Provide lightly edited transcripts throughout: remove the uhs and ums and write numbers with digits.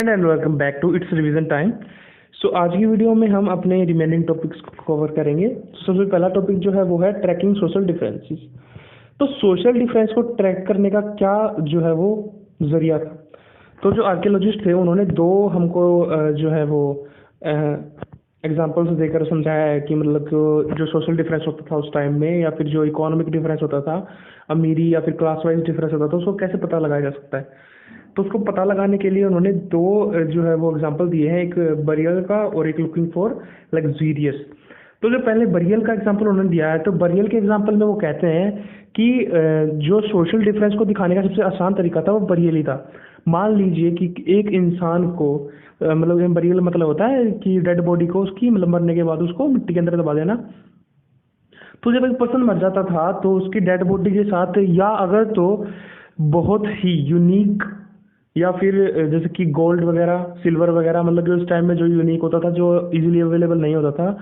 Student and welcome back to it's revision time. So आज की video में हम अपने रिमेनिंग टॉपिक्स को कवर करेंगे। सबसे पहला टॉपिक जो है वो है ट्रैकिंग सोशल डिफरेंसेस। तो सोशल डिफरेंस को ट्रैक करने का क्या जो है वो जरिया था। तो जो आर्कियोलॉजिस्ट थे उन्होंने दो हमको जो है वो एग्जांपल्स देकर समझाया है कि मतलब जो सोशल डिफरेंस होता था उस टाइम में, या फिर जो इकोनॉमिक डिफरेंस होता था, अमीरी या फिर क्लास वाइज डिफरेंस होता था, उसको कैसे पता लगाया जा सकता है। तो उसको पता लगाने के लिए उन्होंने दो जो है वो एग्जांपल दिए हैं, एक बरियल का और एक लुकिंग फॉर लग्जीरियस। तो जो पहले बरियल का एग्जांपल उन्होंने दिया है, तो बरियल के एग्जांपल में वो कहते हैं कि जो सोशल डिफरेंस को दिखाने का सबसे आसान तरीका था वो बरियल ही था। मान लीजिए कि एक इंसान को मतलब बरियल मतलब होता है कि डेड बॉडी को उसकी मतलब मरने के बाद उसको मिट्टी के अंदर दबा देना। तो जब एक पर्सन मर जाता था तो उसकी डेड बॉडी के साथ, या अगर तो बहुत ही यूनिक या फिर जैसे कि गोल्ड वगैरह, सिल्वर वगैरह, मतलब कि उस टाइम में जो यूनिक होता था, जो इजीली अवेलेबल नहीं होता था,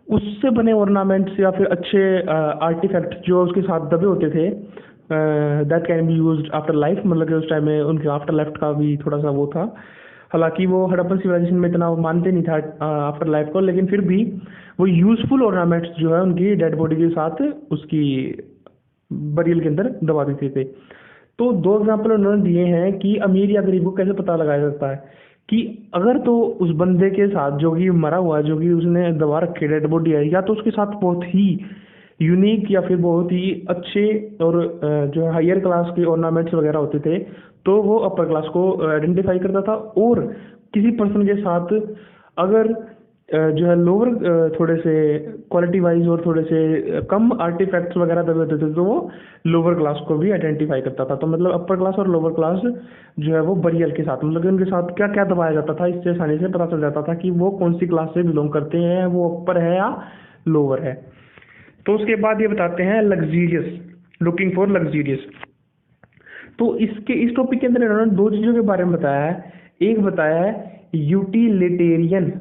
उससे बने ऑर्नामेंट्स या फिर अच्छे आर्टिफैक्ट जो उसके साथ दबे होते थे, that can be used after life. मतलब कि उस टाइम में उनके आफ्टर लाइफ का भी थोड़ा सा वो था। हालांकि वो हड़प्पन सिविलाइजेशन में इतना मानते नहीं था आफ्टर लाइफ को, लेकिन फिर भी वो यूजफुल ऑर्नामेंट्स जो है उनकी डेड बॉडी के साथ उसकी बरियल के अंदर दबा देते थे। तो दो एग्जाम्पल उन्होंने दिए हैं कि अमीर या गरीब को कैसे पता लगाया जाता है। कि अगर तो उस बंदे के साथ जो कि मरा हुआ है, जो कि उसने दबा रखे डेड बॉडी है, या तो उसके साथ बहुत ही यूनिक या फिर बहुत ही अच्छे और जो हायर क्लास के ऑर्नामेंट्स वगैरह होते थे, तो वो अपर क्लास को आइडेंटिफाई करता था। और किसी पर्सन के साथ अगर जो है लोअर थोड़े से क्वालिटी वाइज और थोड़े से कम आर्टिफैक्ट्स वगैरह दबे होते थे, तो वो लोअर क्लास को भी आइडेंटिफाई करता था। तो मतलब अपर क्लास और लोअर क्लास जो है वो बरियल के साथ, मतलब कि उनके साथ क्या क्या दबाया जाता था, इससे आसानी से पता चल जाता था कि वो कौन सी क्लास से बिलोंग करते हैं, वो अपर है या लोअर है। तो उसके बाद ये बताते हैं लग्जीरियस, लुकिंग फॉर लग्जीरियस। तो इस टॉपिक के अंदर इन्होंने दो चीज़ों के बारे में बताया है। एक बताया है यूटिलिटेरियन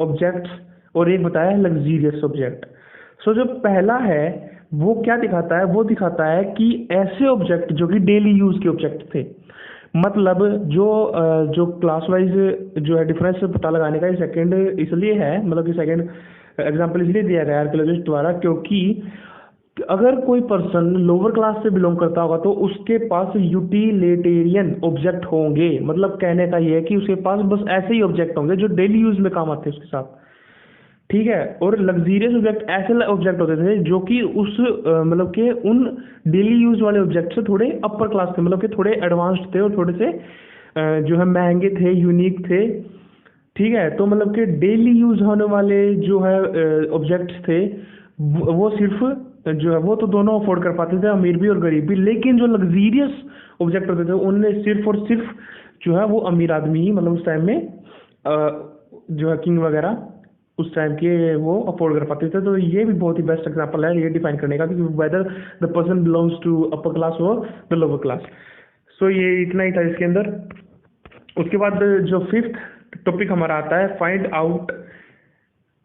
ऑब्जेक्ट्स और एक बताया है लग्जीरियस ऑब्जेक्ट। सो जो पहला है वो क्या दिखाता है, वो दिखाता है कि ऐसे ऑब्जेक्ट जो कि डेली यूज के ऑब्जेक्ट थे। मतलब जो क्लास वाइज जो है डिफरेंस पता लगाने का सेकंड इसलिए है, मतलब कि सेकंड एग्जांपल इसलिए दिया गया आर्कियोलॉजिस्ट द्वारा, क्योंकि अगर कोई पर्सन लोअर क्लास से बिलोंग करता होगा तो उसके पास यूटिलिटेरियन ऑब्जेक्ट होंगे। मतलब कहने का ये है कि उसके पास बस ऐसे ही ऑब्जेक्ट होंगे जो डेली यूज में काम आते हैं उसके साथ, ठीक है। और लग्जीरियस ऑब्जेक्ट ऐसे ऑब्जेक्ट होते थे जो कि उस मतलब के उन डेली यूज वाले ऑब्जेक्ट से थोड़े अपर क्लास थे, मतलब कि थोड़े एडवांस्ड थे और थोड़े से जो है महंगे थे, यूनिक थे, ठीक है। तो मतलब कि डेली यूज होने वाले जो है ऑब्जेक्ट्स थे, वो सिर्फ जो है वो तो दोनों अफोर्ड कर पाते थे, अमीर भी और गरीब भी। लेकिन जो लग्जीरियस ऑब्जेक्ट होते थे उनमें सिर्फ और सिर्फ जो है वो अमीर आदमी ही, मतलब उस टाइम में जो है किंग वगैरह उस टाइम के वो अफोर्ड कर पाते थे। तो ये भी बहुत ही बेस्ट एग्जांपल है ये डिफाइन करने का कि whether the person belongs to upper class और द लोअर क्लास। सो ये इतना ही था इसके अंदर। उसके बाद जो फिफ्थ टॉपिक हमारा आता है find out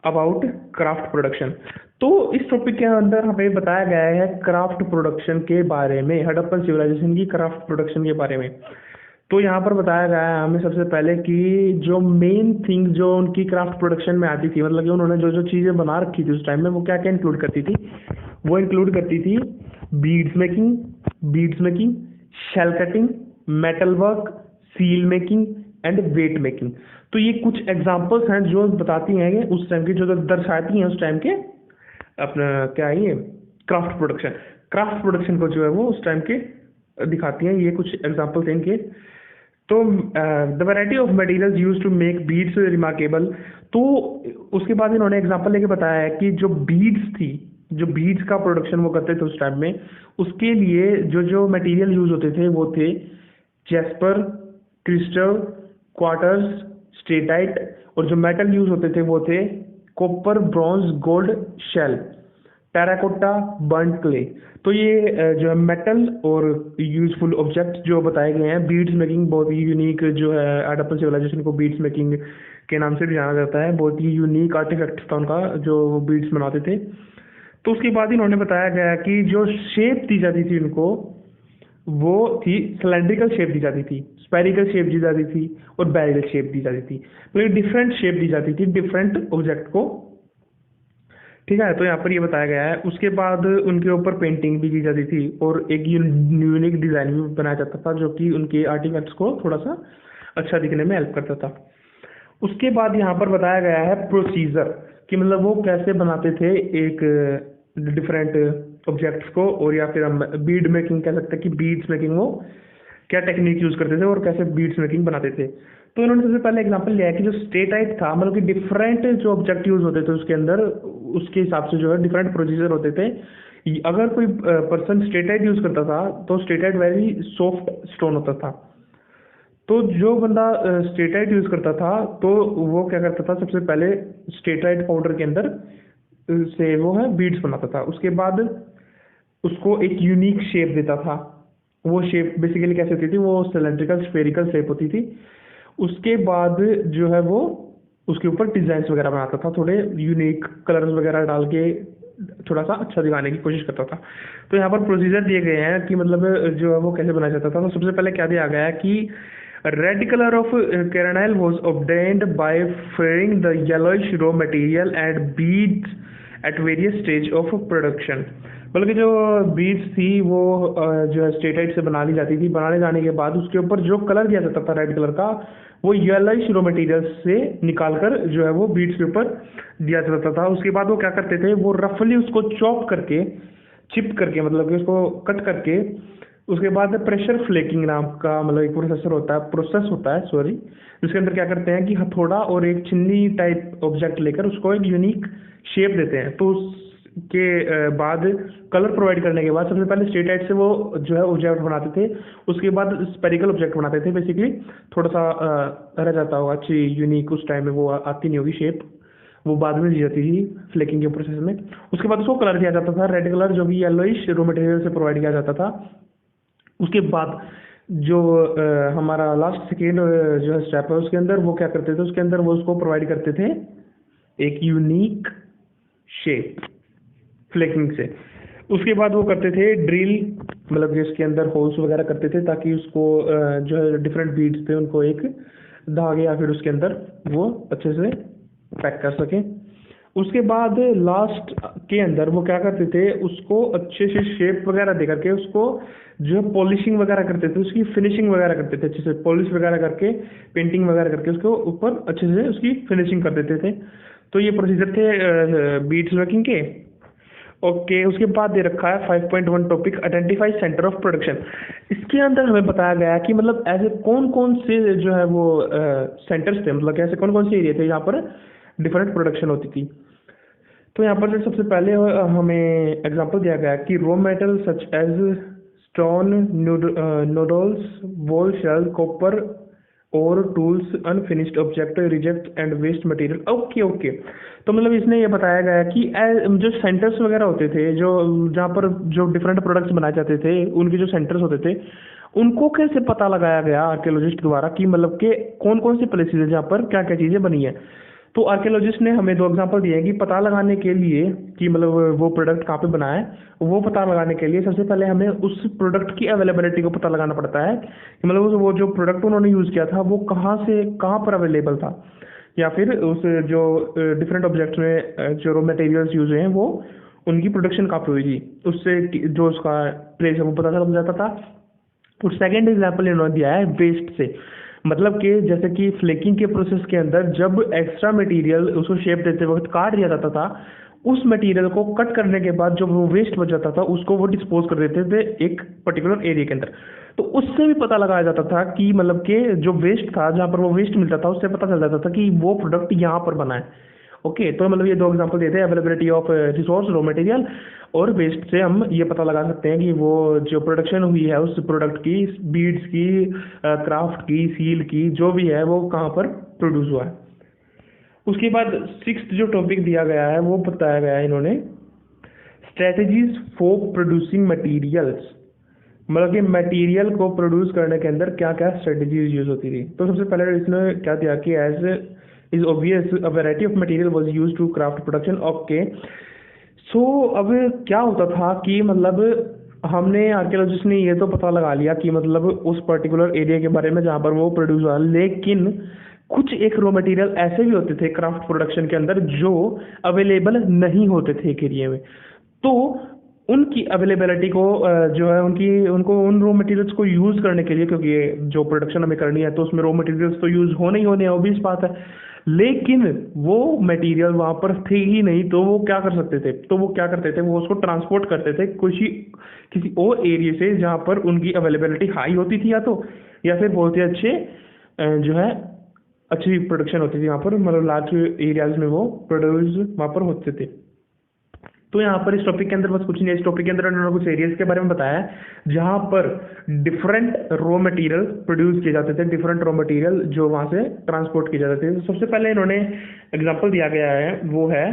about craft production. तो इस टॉपिक के अंदर हमें बताया गया है क्राफ्ट प्रोडक्शन के बारे में, हड़प्पन सिविलाइजेशन की क्राफ्ट प्रोडक्शन के बारे में। तो यहाँ पर बताया गया है हमें सबसे पहले कि जो मेन थिंग जो उनकी क्राफ्ट प्रोडक्शन में आती थी, मतलब कि उन्होंने जो जो चीज़ें बना रखी थी उस टाइम में, वो क्या क्या इंक्लूड करती थी। वो इंक्लूड करती थी beads making, shell cutting, metal work, seal making and weight making. तो ये कुछ एग्जांपल्स हैं जो बताती हैं कि उस टाइम की जो दर्शाती हैं उस टाइम के अपना क्या है ये क्राफ्ट प्रोडक्शन को जो है वो उस टाइम के दिखाती हैं। ये कुछ एग्जांपल्स हैं इनके। तो the variety of materials used to make beads remarkable. तो उसके बाद इन्होंने एग्जांपल लेके बताया है कि जो बीड्स थी, जो बीड्स का प्रोडक्शन वो करते थे उस टाइम में, उसके लिए जो जो मटेरियल यूज होते थे वो थे जेस्पर, क्रिस्टल, क्वार्टर्स, स्टेटाइट। और जो मेटल यूज होते थे वो थे copper, bronze, gold, shell, terracotta, burnt clay. तो ये जो है मेटल और यूजफुल ऑब्जेक्ट जो बताए गए हैं। बीड्स मेकिंग बहुत ही यूनिक जो है, हड़प्पन सिविलाइजेशन को बीड्स मेकिंग के नाम से भी जाना जाता है। बहुत ही यूनिक आर्टिफैक्ट था उनका जो बीड्स बनाते थे। तो उसके बाद इन्होंने बताया गया कि जो शेप दी जाती थी उनको, वो थी सिलेंड्रिकल शेप दी जाती थी, स्पेरिकल शेप दी जाती थी और बैरियल शेप दी जाती थी। मतलब डिफरेंट शेप दी जाती थी डिफरेंट ऑब्जेक्ट को। ठीक है, तो यहाँ पर ये बताया गया है। उसके बाद उनके ऊपर पेंटिंग भी की जाती थी और एक यूनिक डिज़ाइन भी बनाया जाता था जो कि उनके आर्टिफैक्ट्स को थोड़ा सा अच्छा दिखने में हेल्प करता था। उसके बाद यहाँ पर बताया गया है प्रोसीजर, कि मतलब वो कैसे बनाते थे एक डिफरेंट ऑब्जेक्ट्स को, और या फिर हम बीड मेकिंग कह सकते हैं कि बीड्स मेकिंग वो क्या टेक्निक यूज करते थे और कैसे बीड्स मेकिंग बनाते थे। तो इन्होंने सबसे पहले एग्जांपल लिया है कि जो स्टेटाइट था, मतलब कि डिफरेंट जो ऑब्जेक्ट यूज होते थे उसके अंदर, उसके हिसाब से जो है डिफरेंट प्रोसीजर होते थे। अगर कोई पर्सन स्टेटाइट यूज करता था तो स्टेटाइट वेरी सॉफ्ट स्टोन होता था। तो जो बंदा स्टेटाइट यूज करता था तो वो क्या करता था, सबसे पहले स्टेटाइट पाउडर के अंदर से वो है बीड्स बनाता था। उसके बाद उसको एक यूनिक शेप देता था। वो शेप बेसिकली कैसे होती थी, वो सिलेंड्रिकल स्फेरिकल शेप होती थी। उसके बाद जो है वो उसके ऊपर डिजाइन वगैरह बनाता था, थोड़े यूनिक कलर्स वगैरह डाल के थोड़ा सा अच्छा दिखाने की कोशिश करता था। तो यहाँ पर प्रोसीजर दिए गए हैं कि मतलब जो है वो कैसे बनाया जाता था। तो सबसे पहले क्या दिया गया है कि red colour of carnelian was obtained by firing the yellowish raw material and beads at various stage of production. बल्कि जो बीड्स थी वो जो है स्टेटाइट से बना ली जाती थी। बनाने जाने के बाद उसके ऊपर जो कलर दिया जाता था रेड कलर का, वो येलोइश रॉ मटेरियल से निकाल कर जो है वो बीड्स के ऊपर दिया जाता था। उसके बाद वो क्या करते थे, वो रफली उसको चॉप करके, चिप करके, मतलब कि उसको कट करके, उसके बाद प्रेशर फ्लेकिंग नाम का मतलब एक प्रोसेस होता है सॉरी, जिसके अंदर क्या करते हैं कि हथौड़ा और एक छिन्नी टाइप ऑब्जेक्ट लेकर उसको एक यूनिक शेप देते हैं। तो उसके बाद कलर प्रोवाइड करने के बाद सबसे पहले स्टेटाइट से वो जो है ऑब्जेक्ट बनाते थे। उसके बाद स्पेरिकल ऑब्जेक्ट बनाते थे। बेसिकली थोड़ा सा रह जाता होगा अच्छी यूनिक, उस टाइम में वो आती नहीं होगी शेप, वो बाद में दी जाती थी फ्लेकिंग के प्रोसेस में। उसके बाद उसको कलर दिया जाता था रेड कलर, जो कि येलोइश रॉ मटेरियल से प्रोवाइड किया जाता था। उसके बाद जो हमारा लास्ट सेकेंड जो है स्टेप है उसके अंदर वो क्या करते थे, उसके अंदर वो उसको प्रोवाइड करते थे एक यूनिक शेप फ्लेकिंग से। उसके बाद वो करते थे ड्रिल, मतलब जिसके अंदर होल्स वगैरह करते थे ताकि उसको जो है डिफरेंट बीड्स थे उनको एक धागे या फिर उसके अंदर वो अच्छे से पैक कर सकें। उसके बाद लास्ट के अंदर वो क्या करते थे, उसको अच्छे से शेप वगैरह दे करके उसको जो है पॉलिशिंग वगैरह करते थे, उसकी फिनिशिंग वगैरह करते थे, अच्छे से पॉलिश वगैरह करके, पेंटिंग वगैरह करके उसको ऊपर अच्छे से उसकी फिनिशिंग कर देते थे। तो ये प्रोसीजर थे बीड्स वर्किंग के। ओके, उसके बाद दे रखा है 5.1 topic identify centre of production. इसके अंदर हमें बताया गया है कि मतलब ऐसे कौन कौन से जो है वो सेंटर्स थे, मतलब ऐसे कौन कौन से एरिया थे जहाँ पर डिफरेंट प्रोडक्शन होती थी। तो यहाँ पर जो सबसे पहले हमें एग्जांपल दिया गया है कि raw metal such as stone, nodules, wall shell, copper और tools, unfinished object, reject and waste material. Okay okay, तो मतलब इसने ये बताया गया कि जो सेंटर्स वगैरह होते थे, जो जहाँ पर जो डिफरेंट प्रोडक्ट्स बनाए जाते थे, उनके जो सेंटर्स होते थे, उनको कैसे पता लगाया गया आर्कियोलॉजिस्ट द्वारा कि मतलब कि कौन कौन से प्लेसेस है जहाँ पर क्या क्या चीज़ें बनी है। तो आर्कियोलॉजिस्ट ने हमें दो एग्जांपल दिए हैं कि पता लगाने के लिए कि मतलब वो प्रोडक्ट कहाँ पे बना है, वो पता लगाने के लिए सबसे पहले हमें उस प्रोडक्ट की अवेलेबिलिटी को पता लगाना पड़ता है कि मतलब वो जो प्रोडक्ट उन्होंने यूज़ किया था वो कहाँ से कहाँ पर अवेलेबल था, या फिर उस जो डिफरेंट ऑब्जेक्ट्स में जो रॉ मटेरियल्स यूज हुए हैं वो उनकी प्रोडक्शन कहाँ पे हुई थी, उससे जो उसका प्लेस है वो पता चल जाता था। और सेकेंड एग्जाम्पल इन्होंने दिया है वेस्ट से, मतलब कि जैसे कि फ्लेकिंग के प्रोसेस के अंदर जब एक्स्ट्रा मटेरियल उसको शेप देते वक्त काट दिया जाता था, उस मटेरियल को कट करने के बाद जो वो वेस्ट बच जाता था उसको वो डिस्पोज कर देते थे एक पर्टिकुलर एरिया के अंदर। तो उससे भी पता लगाया जाता था कि मतलब कि जो वेस्ट था, जहाँ पर वो वेस्ट मिलता था, उससे पता चल जाता था कि वो प्रोडक्ट यहाँ पर बना है। ओके, तो मतलब ये दो एग्जांपल देते हैं, availability of resource raw material और वेस्ट से हम ये पता लगा सकते हैं कि वो जो प्रोडक्शन हुई है उस प्रोडक्ट की, बीड्स की, क्राफ्ट की, सील की, जो भी है वो कहाँ पर प्रोड्यूस हुआ है। उसके बाद सिक्स्थ जो टॉपिक दिया गया है वो बताया गया है इन्होंने स्ट्रेटजीज फॉर प्रोड्यूसिंग मटीरियल्स, मतलब कि मटेरियल को प्रोड्यूस करने के अंदर क्या क्या स्ट्रेटजीज यूज होती थी। तो सबसे पहले इसने क्या दिया कि as is obvious a variety of material was used to craft production. Okay, so अब क्या होता था कि मतलब हमने आर्कियोलॉजिस्ट ने ये तो पता लगा लिया कि मतलब उस पर्टिकुलर एरिया के बारे में जहाँ पर वो प्रोड्यूस हुआ, लेकिन कुछ एक रॉ मटेरियल ऐसे भी होते थे क्राफ्ट प्रोडक्शन के अंदर जो अवेलेबल नहीं होते थे एक एरिया में। तो उनकी अवेलेबिलिटी को जो है उनकी उनको उन रॉ मटेरियल्स को यूज़ करने के लिए, क्योंकि ये जो प्रोडक्शन हमें करनी है तो उसमें रॉ मटेरियल्स तो यूज़ होने ही होने हैं, ऑब्वियस बात है। लेकिन वो मटेरियल वहाँ पर थे ही नहीं, तो वो क्या कर सकते थे, तो वो क्या करते थे, वो उसको ट्रांसपोर्ट करते थे किसी और एरिया से जहाँ पर उनकी अवेलेबिलिटी हाई होती थी, या फिर बहुत ही अच्छे जो है अच्छी प्रोडक्शन होती थी वहाँ पर, मतलब लार्ज एरियाज में वो प्रोड्यूस वहाँ पर होते थे। तो यहाँ पर इस टॉपिक के अंदर बस कुछ नहीं है, इस टॉपिक के अंदर उन्होंने कुछ एरियाज के बारे में बताया है जहाँ पर डिफरेंट रॉ मटेरियल प्रोड्यूस किए जाते थे, डिफरेंट रॉ मटेरियल जो वहाँ से ट्रांसपोर्ट किए जाते थे। तो सबसे पहले इन्होंने एग्जांपल दिया गया है, वो है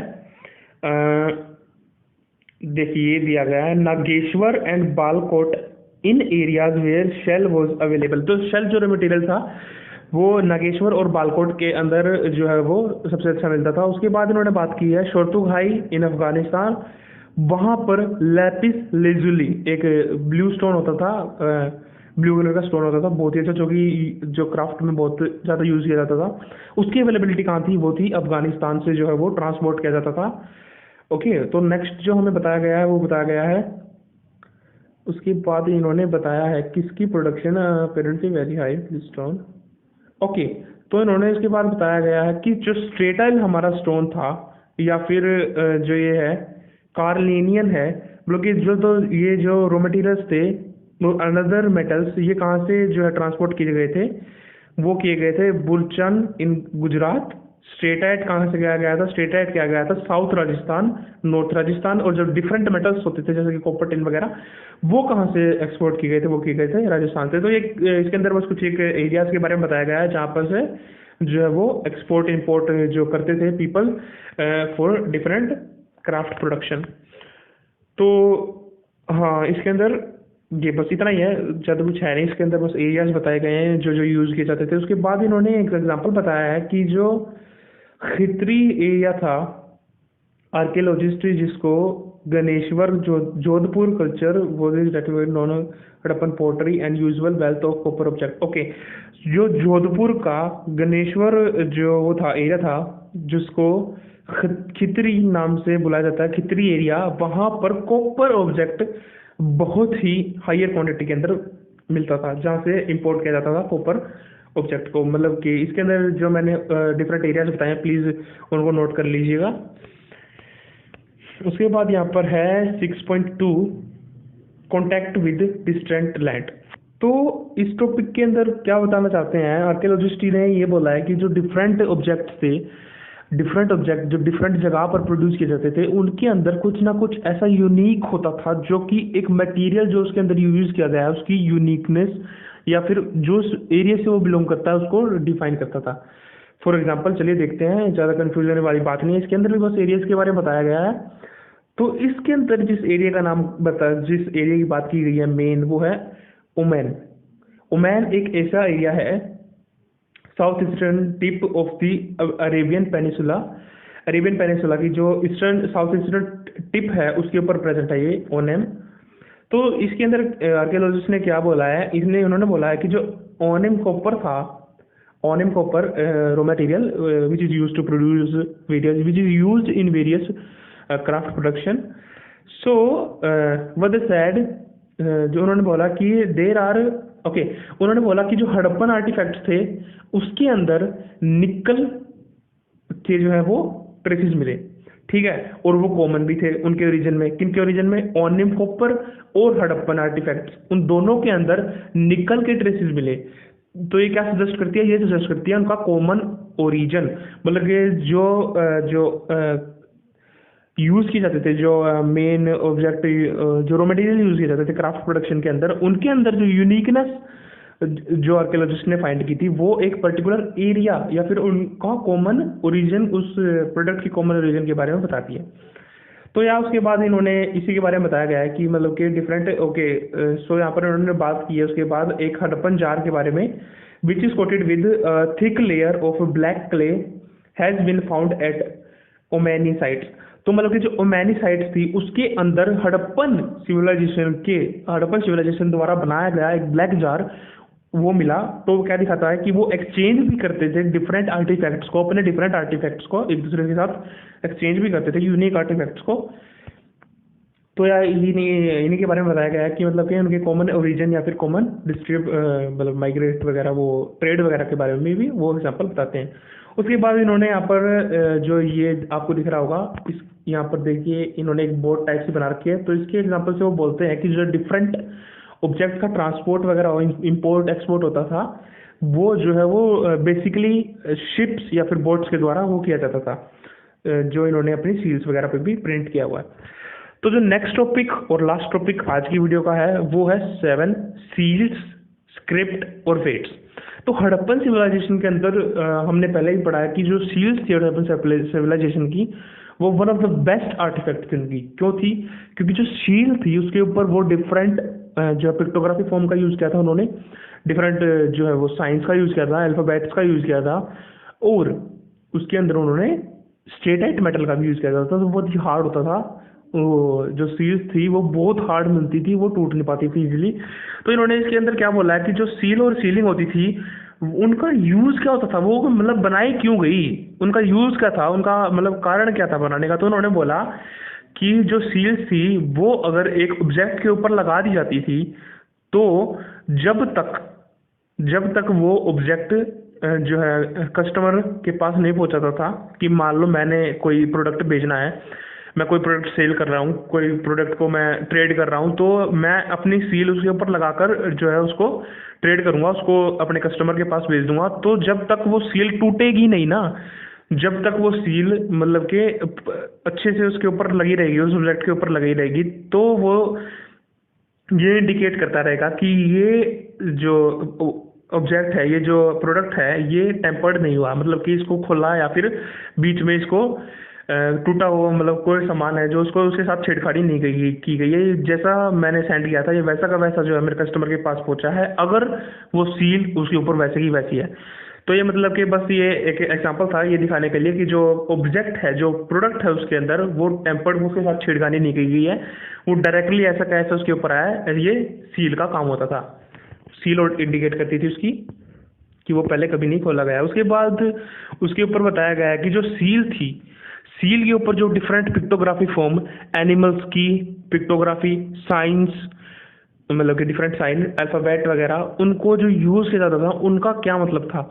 देखिए दिया गया है Nageshwar and Balakot in areas where shell was available. तो शेल जो रॉ मटेरियल था वो नागेश्वर और बालकोट के अंदर जो है वो सबसे अच्छा मिलता था। उसके बाद इन्होंने बात की है शोरतुगाई इन अफगानिस्तान, वहाँ पर लैपिस लेजुली एक ब्लू स्टोन होता था, ब्लू कलर का स्टोन होता था, बहुत ही अच्छा, जो क्राफ्ट में बहुत ज़्यादा यूज़ किया जाता था। उसकी अवेलेबिलिटी कहाँ थी, वो थी अफगानिस्तान से जो है वो ट्रांसपोर्ट किया जाता था। ओके, तो नेक्स्ट जो हमें बताया गया है वो बताया गया है, उसके बाद इन्होंने बताया है किसकी production apparently very high stone. Okay, तो इन्होंने इसके बाद बताया गया है कि जो स्ट्रेटाइल हमारा स्टोन था, या फिर जो ये है कार्लिनियन है, मतलब कि ये जो रॉ मटेरियल्स थे, अनदर मेटल्स, ये कहाँ से जो है ट्रांसपोर्ट किए गए थे, वो किए गए थे बुलचन इन गुजरात। स्ट्रेटाइट कहाँ से किया गया था, स्ट्रेटाइट किया गया था साउथ राजस्थान, नॉर्थ राजस्थान। और जो डिफरेंट मेटल्स होते थे जैसे कि कॉपर, टिन वगैरह, वो कहाँ से एक्सपोर्ट किए गए थे, वो किए गए थे राजस्थान से। तो ये इसके अंदर बस कुछ एक एरियाज के बारे में बताया गया है जहाँ पर से जो है वो एक्सपोर्ट इंपोर्ट जो करते थे people for different craft production. तो हाँ, इसके अंदर ये बस इतना ही है, ज़्यादा कुछ है नहीं इसके अंदर, बस एरियाज बताए गए हैं जो जो यूज़ किए जाते थे। उसके बाद इन्होंने एक एग्जांपल बताया है कि जो खितरी एरिया था, आर्कियोलॉजिस्ट जिसको गणेश्वर जो जोधपुर कल्चर वो non Harappan pottery and usual wealth of copper object. Okay, जो जोधपुर का गणेश्वर जो वो था एरिया था, जिसको खितरी नाम से बुलाया जाता है, खितरी एरिया, वहाँ पर कॉपर ऑब्जेक्ट बहुत ही हायर क्वांटिटी के अंदर मिलता था, जहाँ से इंपोर्ट किया जाता था कॉपर ऑब्जेक्ट को। मतलब कि इसके अंदर जो मैंने डिफरेंट एरियाज बताए हैं, प्लीज़ उनको नोट कर लीजिएगा। उसके बाद यहाँ पर है 6.2 कॉन्टैक्ट विद डिस्टेंट लैंड। तो इस टॉपिक के अंदर क्या बताना चाहते हैं, आर्कियोलॉजिस्ट ने ये बोला है कि जो डिफरेंट ऑब्जेक्ट थे, डिफरेंट ऑब्जेक्ट जो डिफरेंट जगह पर प्रोड्यूस किए जाते थे, उनके अंदर कुछ ना कुछ ऐसा यूनिक होता था जो कि एक मटेरियल जो उसके अंदर यूज किया गया है उसकी यूनिकनेस, या फिर जो उस एरिया से वो बिलोंग करता है उसको डिफाइन करता था। फॉर एग्जाम्पल चलिए देखते हैं, ज़्यादा कन्फ्यूजन होने वाली बात नहीं है, इसके अंदर भी बस एरियाज के बारे में बताया गया है। तो इसके अंदर जिस एरिया का नाम जिस एरिया की बात की गई है मेन, वो है ओमान। ओमान एक ऐसा एरिया है south eastern tip of the Arabian peninsula. Arabian peninsula की जो साउथ ईस्टर्न टिप है उसके ऊपर प्रेजेंट है ये ओनेम। तो इसके अंदर आर्कियोलॉजिस्ट ने क्या बोला है, उन्होंने बोला है कि जो ओनेम कॉपर था, ओनेम copper raw material which is used to produce various which is used in various craft production. So what they said, जो उन्होंने बोला कि देर आर ओके, उन्होंने बोला कि जो हड़प्पन आर्टिफैक्ट्स थे उसके अंदर निकल के जो है वो ट्रेसेस मिले, ठीक है, और वो कॉमन भी थे उनके ओरिजिन में। किनके ओरिजिन में, ओनियम कॉपर और हड़प्पन आर्टिफैक्ट्स, उन दोनों के अंदर निकल के ट्रेसेस मिले। तो ये क्या सजेस्ट करती है, ये सजेस्ट करती है उनका कॉमन ओरिजिन, मतलब कि जो यूज़ किए जाते थे, जो मेन ऑब्जेक्ट जो रॉ मटेरियल यूज़ किए जाते थे क्राफ्ट प्रोडक्शन के अंदर, उनके अंदर जो यूनिकनेस जो आर्कियोलॉजिस्ट ने फाइंड की थी वो एक पर्टिकुलर एरिया या फिर उनका कॉमन ओरिजिन, उस प्रोडक्ट की कॉमन ओरिजिन के बारे में बताती है। तो यहाँ उसके बाद इन्होंने इसी के बारे में बताया गया है कि मतलब कि डिफरेंट ओके। सो यहाँ पर इन्होंने बात की है उसके बाद एक हड़प्पन जार के बारे में, which is coated with thick layer of black clay has been found at Omani sites. तो मतलब कि जो ओमानी साइट्स थी उसके अंदर हड़प्पन सिविलाइजेशन द्वारा बनाया गया एक ब्लैक जार वो मिला। तो वो क्या दिखाता है कि वो एक्सचेंज भी करते थे डिफरेंट आर्टिफैक्ट्स को, अपने डिफरेंट आर्टिफैक्ट्स को एक दूसरे के साथ एक्सचेंज भी करते थे, यूनिक आर्टिफैक्ट्स को। तो यार इन्हीं के बारे में बताया गया है कि मतलब कि उनके कॉमन ओरिजिन या फिर कॉमन डिस्ट्रीब्यूट मतलब माइग्रेट वगैरह, वो ट्रेड वगैरह के बारे में भी वो एग्जाम्पल बताते हैं। उसके बाद इन्होंने यहाँ पर जो ये आपको दिख रहा होगा, इस यहाँ पर देखिए इन्होंने एक बोर्ड टाइप से बना रखी है। तो इसके एग्जाम्पल से वो बोलते हैं कि जो डिफरेंट ऑब्जेक्ट का ट्रांसपोर्ट वगैरह इम्पोर्ट एक्सपोर्ट होता था, वो जो है वो बेसिकली शिप्स या फिर बोट्स के द्वारा वो किया जाता था, जो इन्होंने अपनी सील्स वगैरह पे भी प्रिंट किया हुआ है। तो जो नेक्स्ट टॉपिक और लास्ट टॉपिक आज की वीडियो का है वो है 7 सील्स, स्क्रिप्ट और वेट्स। तो हड़प्पन सिविलाइजेशन के अंदर हमने पहले ही पढ़ा है कि जो सील्स थी हड़प्पन सिविलाइजेशन की, वो one of the best artifact थी उनकी। क्यों थी? क्योंकि जो सील थी उसके ऊपर वो डिफरेंट जो पिक्टोग्राफी फॉर्म का यूज़ किया था उन्होंने, डिफरेंट जो है वो साइंस का यूज़ किया था, अल्फ़ाबेट्स का यूज़ किया था, और उसके अंदर उन्होंने स्टेटाइट मेटल का भी यूज़ किया जाता था। तो बहुत ही हार्ड होता था, वो जो सील्स थी वो बहुत हार्ड मिलती थी, वो टूट नहीं पाती थी इजीली। तो इन्होंने इसके अंदर क्या बोला है कि जो सील और सीलिंग होती थी उनका यूज़ क्या होता था, वो मतलब बनाई क्यों गई, उनका यूज़ क्या था, उनका मतलब कारण क्या था बनाने का। तो उन्होंने बोला कि जो सील्स थी वो अगर एक ऑब्जेक्ट के ऊपर लगा दी जाती थी, तो जब तक जब तक वो ऑब्जेक्ट जो है कस्टमर के पास नहीं पहुंचाता था, कि मान लो मैंने कोई प्रोडक्ट बेचना है, मैं कोई प्रोडक्ट सेल कर रहा हूँ, कोई प्रोडक्ट को मैं ट्रेड कर रहा हूँ, तो मैं अपनी सील उसके ऊपर लगाकर जो है उसको ट्रेड करूँगा, उसको अपने कस्टमर के पास भेज दूंगा। तो जब तक वो सील टूटेगी नहीं ना, जब तक वो सील मतलब कि अच्छे से उसके ऊपर लगी रहेगी, उस ऑब्जेक्ट के ऊपर लगी रहेगी, तो वो ये इंडिकेट करता रहेगा कि ये जो ऑब्जेक्ट है, ये जो प्रोडक्ट है, ये टेम्पर्ड नहीं हुआ, मतलब कि इसको खोला या फिर बीच में इसको टूटा हुआ मतलब कोई सामान है जो उसको उसके साथ छेड़छाड़ी नहीं की गई है, जैसा मैंने सेंड किया था ये वैसा का वैसा जो है मेरे कस्टमर के पास पहुंचा है, अगर वो सील उसके ऊपर वैसे की वैसी है। तो ये मतलब कि बस ये एक एग्जांपल था ये दिखाने के लिए कि जो ऑब्जेक्ट है, जो प्रोडक्ट है उसके अंदर, वो टेम्पर्ड, उसके साथ छेड़खानी नहीं की गई है, वो डायरेक्टली ऐसा कैसे उसके ऊपर आया है, ये सील का काम होता था। सील और इंडिकेट करती थी उसकी कि वो पहले कभी नहीं खोला गया। उसके बाद उसके ऊपर बताया गया है कि जो सील थी, सील के ऊपर जो डिफरेंट पिक्टोग्राफी फॉर्म, एनिमल्स की पिक्टोग्राफी, साइंस मतलब कि डिफरेंट साइन, अल्फ़ाबेट वगैरह, उनको जो यूज़ किया जाता था उनका क्या मतलब था।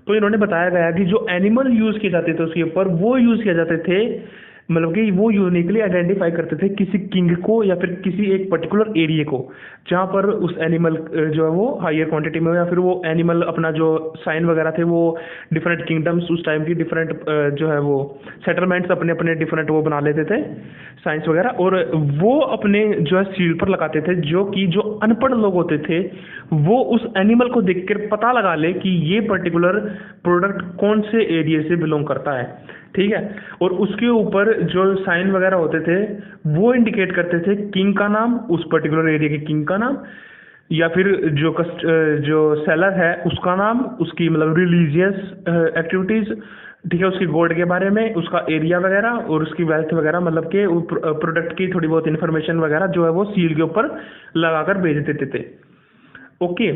तो इन्होंने बताया गया कि जो एनिमल यूज़ किए जाते थे उसके ऊपर, वो यूज़ किए जाते थे मतलब कि वो यूनिकली आइडेंटिफाई करते थे किसी किंग को या फिर किसी एक पर्टिकुलर एरिया को, जहाँ पर उस एनिमल जो है वो हायर क्वांटिटी में हो, या फिर वो एनिमल अपना जो साइन वगैरह थे वो डिफरेंट किंगडम्स उस टाइम की डिफरेंट जो है वो सेटलमेंट्स अपने अपने डिफरेंट वो बना लेते थे साइंस वगैरह, और वो अपने जो है सील पर लगाते थे, जो कि जो अनपढ़ लोग होते थे वो उस एनिमल को देखकर पता लगा ले कि ये पर्टिकुलर प्रोडक्ट कौन से एरिया से बिलोंग करता है, ठीक है। और उसके ऊपर जो साइन वगैरह होते थे वो इंडिकेट करते थे किंग का नाम, उस पर्टिकुलर एरिया के किंग का नाम, या फिर जो सेलर है उसका नाम, उसकी मतलब रिलीजियस एक्टिविटीज़, ठीक है, उसकी गॉड के बारे में, उसका एरिया वगैरह और उसकी वेल्थ वगैरह, मतलब कि प्रोडक्ट की थोड़ी बहुत इन्फॉर्मेशन वगैरह जो है वो सील के ऊपर लगाकर भेज देते थे। ओके।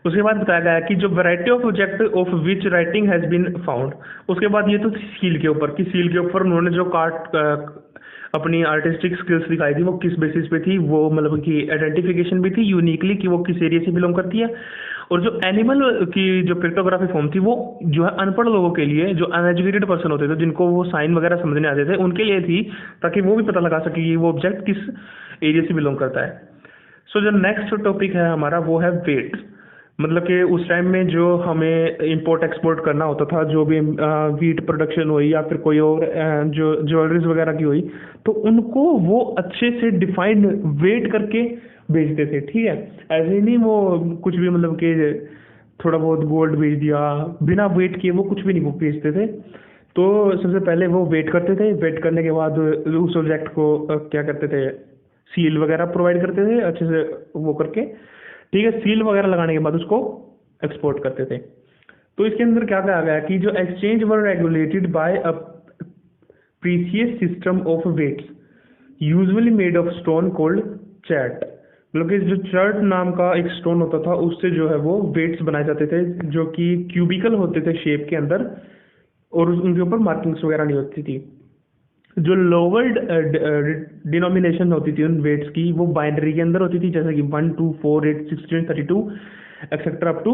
उसके बाद बताया गया कि जो variety of object of which writing has been found. उसके बाद ये तो सील के ऊपर, कि सील के ऊपर उन्होंने जो अपनी आर्टिस्टिक स्किल्स दिखाई थी वो किस बेसिस पे थी, वो मतलब कि आइडेंटिफिकेशन भी थी यूनिकली कि वो किस एरिया से बिलोंग करती है। और जो एनिमल की जो पिक्टोग्राफी फॉर्म थी वो जो है अनपढ़ लोगों के लिए, जो अनएजुकेटेड पर्सन होते थे, जिनको वो साइन वगैरह समझने आते थे, उनके लिए थी, ताकि वो भी पता लगा सके कि वो ऑब्जेक्ट किस एरिया से बिलोंग करता है। सो जो नेक्स्ट टॉपिक है हमारा वो है वेट। मतलब कि उस टाइम में जो हमें इंपोर्ट एक्सपोर्ट करना होता था, जो भी वीट प्रोडक्शन हुई या फिर कोई और जो ज्वेलरीज वगैरह की हुई, तो उनको वो अच्छे से डिफाइंड वेट करके बेचते थे, ठीक है। ऐसे नहीं वो कुछ भी मतलब कि थोड़ा बहुत गोल्ड बेच दिया बिना वेट किए, वो कुछ भी नहीं वो बेचते थे। तो सबसे पहले वो वेट करते थे, वेट करने के बाद उस ऑब्जेक्ट को क्या करते थे, सील वगैरह प्रोवाइड करते थे अच्छे से वो करके, ठीक है। सील वगैरह लगाने के बाद उसको एक्सपोर्ट करते थे। तो इसके अंदर क्या कहा गया कि जो exchange were regulated by a precise system of weights usually made of stone called chert. मतलब कि जो चर्ट नाम का एक स्टोन होता था उससे जो है वो वेट्स बनाए जाते थे जो कि क्यूबिकल होते थे शेप के अंदर, और उनके ऊपर मार्किंग्स वगैरह नहीं होती थी। जो लोअर डिनोमिनेशन होती थी उन वेट्स की वो बाइनरी के अंदर होती थी, जैसे कि 1 2 4 8 16 32 एक्सेट्रा अप टू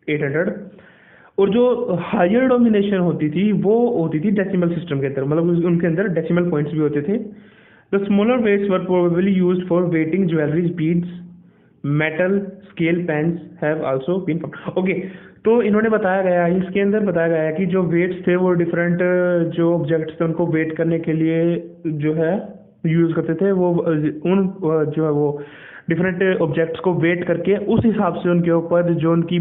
800। और जो हायर डोमिनेशन होती थी वो होती थी डेसिमल सिस्टम के अंदर, मतलब उनके अंदर डेसिमल पॉइंट्स भी होते थे। The smaller weights were probably used for weighing jewelleries, beads, metal scale pans have also been found. Okay, तो इन्होंने बताया गया, इसके अंदर बताया गया कि जो वेट्स थे वो डिफरेंट जो ऑब्जेक्ट्स थे उनको वेट करने के लिए जो है यूज करते थे। वो उन जो है वो डिफरेंट ऑब्जेक्ट्स को वेट करके उस हिसाब से उनके ऊपर जो उनकी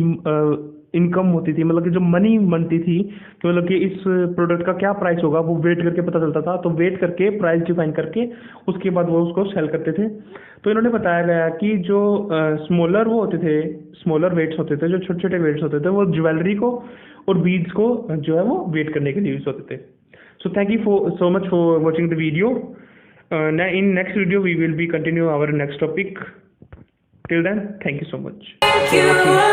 इनकम होती थी, मतलब कि जो मनी बनती थी, कि मतलब कि इस प्रोडक्ट का क्या प्राइस होगा वो वेट करके पता चलता था। तो वेट करके प्राइस डिफाइन करके उसके बाद वो उसको सेल करते थे। तो इन्होंने बताया गया कि जो स्मॉलर वो होते थे, स्मॉलर वेट्स होते थे, जो छोटे छोटे वेट्स होते थे, वो ज्वेलरी को और बीड्स को जो है वो वेट करने के लिए यूज होते थे। So thank you so much for watching the video. In next video we will be continue our next topic. Till then, thank you so much for watching.